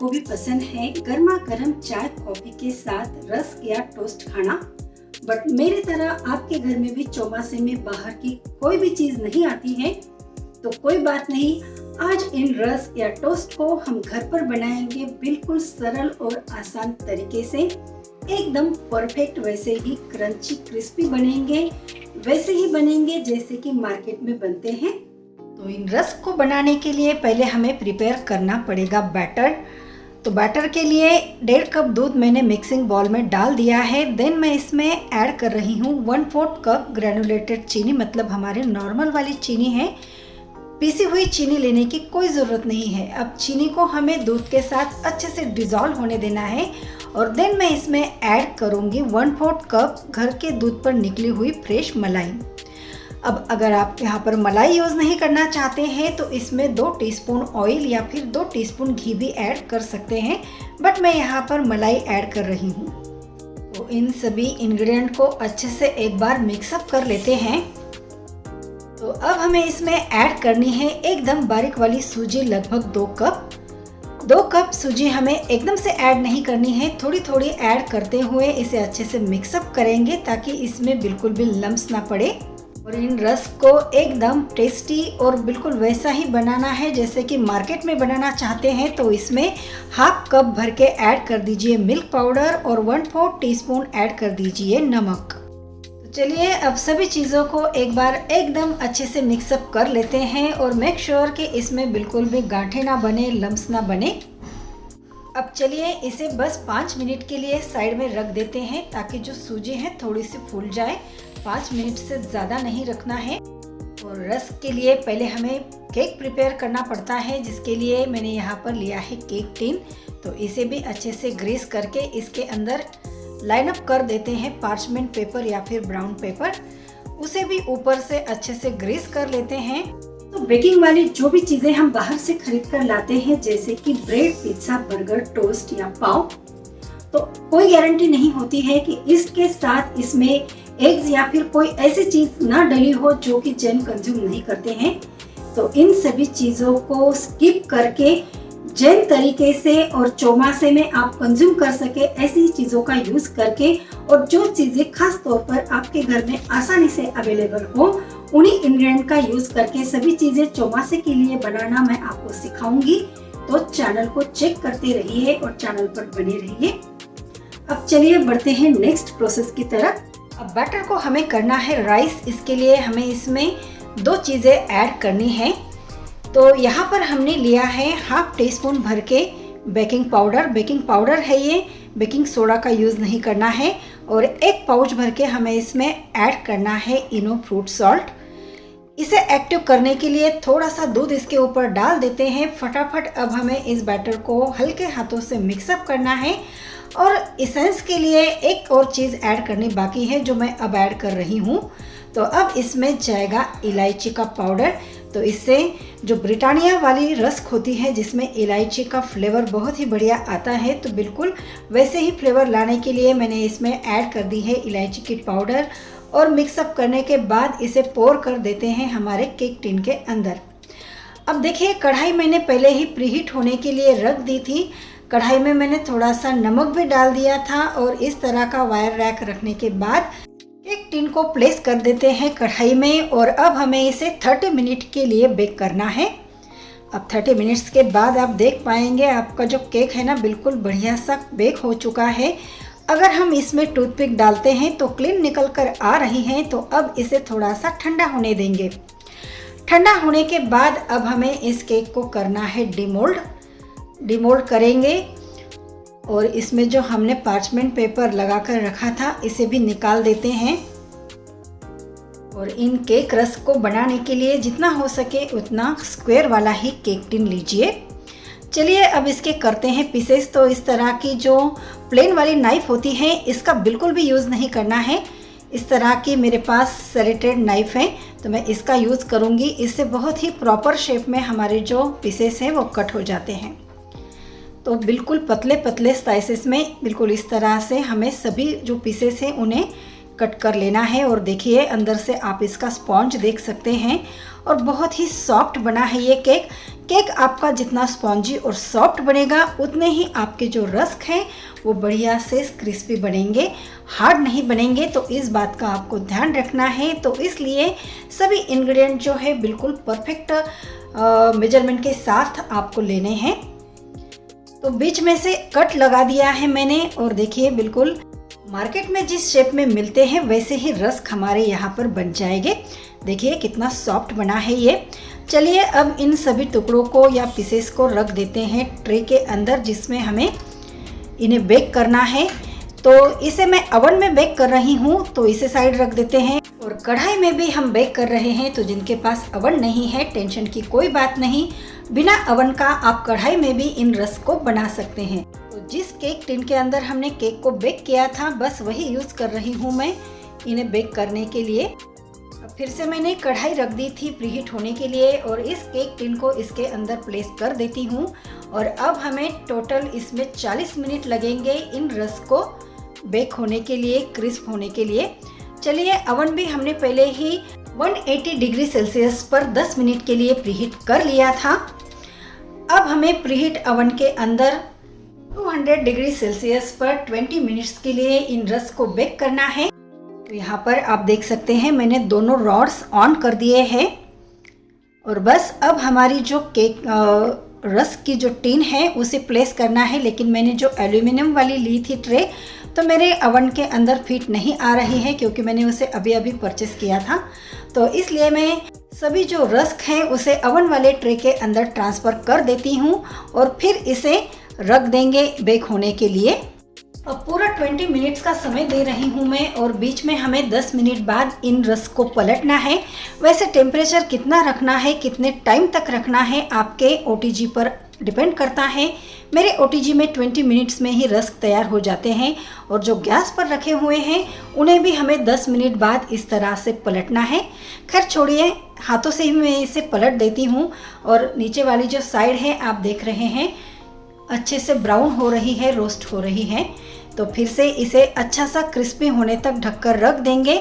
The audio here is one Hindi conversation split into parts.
आपको भी पसंद है गर्मा गर्म चाय कॉफी के साथ रस्क या टोस्ट खाना, बट मेरी तरह आपके घर में भी चौमासे में बाहर की कोई भी चीज नहीं आती है, तो कोई बात नहीं। आज इन रस्क या टोस्ट को हम घर पर बनाएंगे बिल्कुल सरल और आसान तरीके से। एकदम परफेक्ट, वैसे ही क्रंची क्रिस्पी बनेंगे, वैसे ही बनेंगे जैसे कि मार्केट में बनते हैं। तो इन रस्क को बनाने के लिए पहले हमें प्रिपेयर करना पड़ेगा बैटर। तो बैटर के लिए 1.5 कप दूध मैंने मिक्सिंग बाउल में डाल दिया है। देन मैं इसमें ऐड कर रही हूँ 1/4 कप ग्रेनुलेटेड चीनी, मतलब हमारे नॉर्मल वाली चीनी है। पीसी हुई चीनी लेने की कोई ज़रूरत नहीं है। अब चीनी को हमें दूध के साथ अच्छे से डिज़ोल्व होने देना है और देन मैं इसमें ऐड करूँगी 1/4 कप घर के दूध पर निकली हुई फ्रेश मलाई। अब अगर आप यहाँ पर मलाई यूज़ नहीं करना चाहते हैं तो इसमें 2 टीस्पून ऑयल या फिर 2 टीस्पून घी भी ऐड कर सकते हैं, बट मैं यहाँ पर मलाई ऐड कर रही हूँ। तो इन सभी इंग्रेडिएंट को अच्छे से एक बार मिक्सअप कर लेते हैं। तो अब हमें इसमें ऐड करनी है एकदम बारीक वाली सूजी, लगभग 2 कप। 2 कप सूजी हमें एकदम से ऐड नहीं करनी है, थोड़ी थोड़ी ऐड करते हुए इसे अच्छे से मिक्सअप करेंगे ताकि इसमें बिल्कुल भी लम्स ना पड़े। और इन रस्क को एकदम टेस्टी और बिल्कुल वैसा ही बनाना है जैसे कि मार्केट में बनाना चाहते हैं। तो इसमें 1/2 कप भर के ऐड कर दीजिए मिल्क पाउडर और 1/4 टीस्पून ऐड कर दीजिए नमक। तो चलिए अब सभी चीज़ों को एक बार एकदम अच्छे से मिक्सअप कर लेते हैं और मेक श्योर कि इसमें बिल्कुल भी गांठें ना बने, लम्स ना बने। अब चलिए इसे बस 5 मिनट के लिए साइड में रख देते हैं ताकि जो सूजी है थोड़ी सी फूल जाए। 5 मिनट से ज़्यादा नहीं रखना है। और रस्क के लिए पहले हमें केक प्रिपेयर करना पड़ता है, जिसके लिए मैंने यहाँ पर लिया है केक टिन। तो इसे भी अच्छे से ग्रीस करके इसके अंदर लाइन अप कर देते हैं पार्चमेंट पेपर या फिर ब्राउन पेपर। उसे भी ऊपर से अच्छे से ग्रीस कर लेते हैं। तो बेकिंग वाली जो भी चीज़ें हम बाहर से खरीद कर लाते हैं, जैसे कि ब्रेड, पिज्ज़ा, बर्गर, टोस्ट या पाव, तो कोई गारंटी नहीं होती है कि इसके साथ इसमें एग्स या फिर कोई ऐसी चीज़ ना डली हो जो कि जैन कंज्यूम नहीं करते हैं। तो इन सभी चीज़ों को स्किप करके जैन तरीके से और चौमासे में आप कंज्यूम कर सके ऐसी चीज़ों का यूज़ करके, और जो चीज़ें खास तौर पर आपके घर में आसानी से अवेलेबल हो उन्हीं इंग्रेडिएंट का यूज़ करके सभी चीज़ें चौमासे के लिए बनाना मैं आपको सिखाऊंगी। तो चैनल को चेक करते रहिए और चैनल पर बने रहिए। अब चलिए बढ़ते हैं नेक्स्ट प्रोसेस की तरफ। अब बैटर को हमें करना है राइस। इसके लिए हमें इसमें 2 चीज़ें ऐड करनी है। तो यहाँ पर हमने लिया है 1/2 टीस्पून भर के बेकिंग पाउडर। बेकिंग पाउडर है ये, बेकिंग सोडा का यूज़ नहीं करना है। और 1 पाउच भर के हमें इसमें ऐड करना है इनो फ्रूट सॉल्ट। इसे एक्टिव करने के लिए थोड़ा सा दूध इसके ऊपर डाल देते हैं। फटाफट अब हमें इस बैटर को हल्के हाथों से मिक्सअप करना है। और इसेंस के लिए एक और चीज़ ऐड करनी बाकी है जो मैं अब ऐड कर रही हूँ। तो अब इसमें जाएगा इलायची का पाउडर। तो इससे जो ब्रिटानिया वाली रस्क होती है जिसमें इलायची का फ्लेवर बहुत ही बढ़िया आता है, तो बिल्कुल वैसे ही फ्लेवर लाने के लिए मैंने इसमें ऐड कर दी है इलायची की पाउडर। और मिक्सअप करने के बाद इसे पोर कर देते हैं हमारे केक टिन के अंदर। अब देखिए कढ़ाई मैंने पहले ही प्रीहीट होने के लिए रख दी थी। कढ़ाई में मैंने थोड़ा सा नमक भी डाल दिया था और इस तरह का वायर रैक रखने के बाद केक टिन को प्लेस कर देते हैं कढ़ाई में। और अब हमें इसे 30 मिनट के लिए बेक करना है। अब 30 मिनट्स के बाद आप देख पाएंगे आपका जो केक है ना बिल्कुल बढ़िया सा बेक हो चुका है। अगर हम इसमें टूथपिक डालते हैं तो क्लीन निकल कर आ रही हैं। तो अब इसे थोड़ा सा ठंडा होने देंगे। ठंडा होने के बाद अब हमें इस केक को करना है डिमोल्ड करेंगे। और इसमें जो हमने पार्चमेंट पेपर लगा कर रखा था इसे भी निकाल देते हैं। और इन केक रस्क को बनाने के लिए जितना हो सके उतना स्क्वायर वाला ही केक टिन लीजिए। चलिए अब इसके करते हैं पीसेस। तो इस तरह की जो प्लेन वाली नाइफ होती है इसका बिल्कुल भी यूज़ नहीं करना है। इस तरह की मेरे पास सेरेटेड नाइफ है तो मैं इसका यूज़ करूँगी। इससे बहुत ही प्रॉपर शेप में हमारे जो पीसेस हैं वो कट हो जाते हैं। तो बिल्कुल पतले पतले स्लाइसेस में बिल्कुल इस तरह से हमें सभी जो पीसेस हैं उन्हें कट कर लेना है। और देखिए अंदर से आप इसका स्पॉन्ज देख सकते हैं और बहुत ही सॉफ्ट बना है ये केक। केक आपका जितना स्पॉन्जी और सॉफ्ट बनेगा उतने ही आपके जो रस्क हैं वो बढ़िया से क्रिस्पी बनेंगे, हार्ड नहीं बनेंगे। तो इस बात का आपको ध्यान रखना है। तो इसलिए सभी इंग्रेडिएंट जो है बिल्कुल परफेक्ट मेजरमेंट के साथ आपको लेने हैं। तो बीच में से कट लगा दिया है मैंने और देखिए बिल्कुल मार्केट में जिस शेप में मिलते हैं वैसे ही रस्क हमारे यहाँ पर बन जाएंगे। देखिए कितना सॉफ्ट बना है ये। चलिए अब इन सभी टुकड़ों को या पीसेस को रख देते हैं ट्रे के अंदर जिसमें हमें इन्हें बेक करना है। तो इसे मैं ओवन में बेक कर रही हूँ तो इसे साइड रख देते हैं। और कढ़ाई में भी हम बेक कर रहे हैं, तो जिनके पास ओवन नहीं है टेंशन की कोई बात नहीं, बिना ओवन का आप कढ़ाई में भी इन रस्क को बना सकते हैं। तो जिस केक टिन के अंदर हमने केक को बेक किया था बस वही यूज़ कर रही हूँ मैं इन्हें बेक करने के लिए। अब फिर से मैंने कढ़ाई रख दी थी प्रीहीट होने के लिए और इस केक टिन को इसके अंदर प्लेस कर देती हूँ। और अब हमें टोटल इसमें 40 मिनट लगेंगे इन रस्क को बेक होने के लिए, क्रिस्प होने के लिए। चलिए ओवन भी हमने पहले ही 180 डिग्री सेल्सियस पर 10 मिनट के लिए प्रीहीट कर लिया था। अब हमें प्रीहीट ओवन के अंदर 200 डिग्री सेल्सियस पर 20 मिनट्स के लिए इन रस्क को बेक करना है। तो यहाँ पर आप देख सकते हैं मैंने दोनों रॉड्स ऑन कर दिए हैं। और बस अब हमारी जो केक रस्क की जो टिन है उसे प्लेस करना है। लेकिन मैंने जो एल्यूमिनियम वाली ली थी ट्रे तो मेरे ओवन के अंदर फिट नहीं आ रही है क्योंकि मैंने उसे अभी अभी परचेस किया था। तो इसलिए मैं सभी जो रस्क हैं उसे ओवन वाले ट्रे के अंदर ट्रांसफ़र कर देती हूँ और फिर इसे रख देंगे बेक होने के लिए। अब पूरा 20 मिनट्स का समय दे रही हूँ मैं और बीच में हमें 10 मिनट बाद इन रस्क को पलटना है। वैसे टेम्परेचर कितना रखना है, कितने टाइम तक रखना है आपके OTG पर डिपेंड करता है। मेरे OTG में 20 मिनट्स में ही रस्क तैयार हो जाते हैं और जो गैस पर रखे हुए हैं उन्हें भी हमें 10 मिनट बाद इस तरह से पलटना है। खैर छोड़िए, हाथों से ही मैं इसे पलट देती हूँ। और नीचे वाली जो साइड है आप देख रहे हैं अच्छे से ब्राउन हो रही है, रोस्ट हो रही है। तो फिर से इसे अच्छा सा क्रिस्पी होने तक ढककर रख देंगे।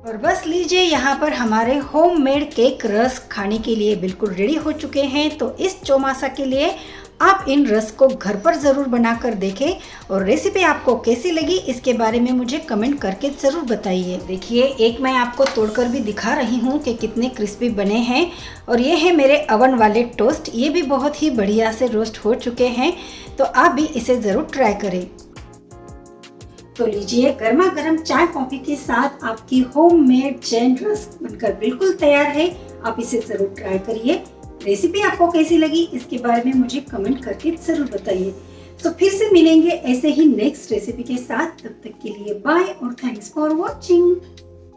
और बस लीजिए यहाँ पर हमारे होममेड केक रस्क खाने के लिए बिल्कुल रेडी हो चुके हैं। तो इस चौमासा के लिए आप इन रस्क को घर पर ज़रूर बनाकर देखें और रेसिपी आपको कैसी लगी इसके बारे में मुझे कमेंट करके ज़रूर बताइए। देखिए एक मैं आपको तोड़कर भी दिखा रही हूँ कि कितने क्रिस्पी बने हैं। और ये है मेरे ओवन वाले टोस्ट, ये भी बहुत ही बढ़िया से रोस्ट हो चुके हैं। तो आप भी इसे ज़रूर ट्राई करें। तो लीजिए गर्मा गर्म चाय कॉफी के साथ आपकी होममेड जैन रस्क बनकर बिल्कुल तैयार है। आप इसे ज़रूर ट्राई करिए। रेसिपी आपको कैसी लगी इसके बारे में मुझे कमेंट करके ज़रूर बताइए। तो फिर से मिलेंगे ऐसे ही नेक्स्ट रेसिपी के साथ। तब तक के लिए बाय और थैंक्स फॉर वॉचिंग।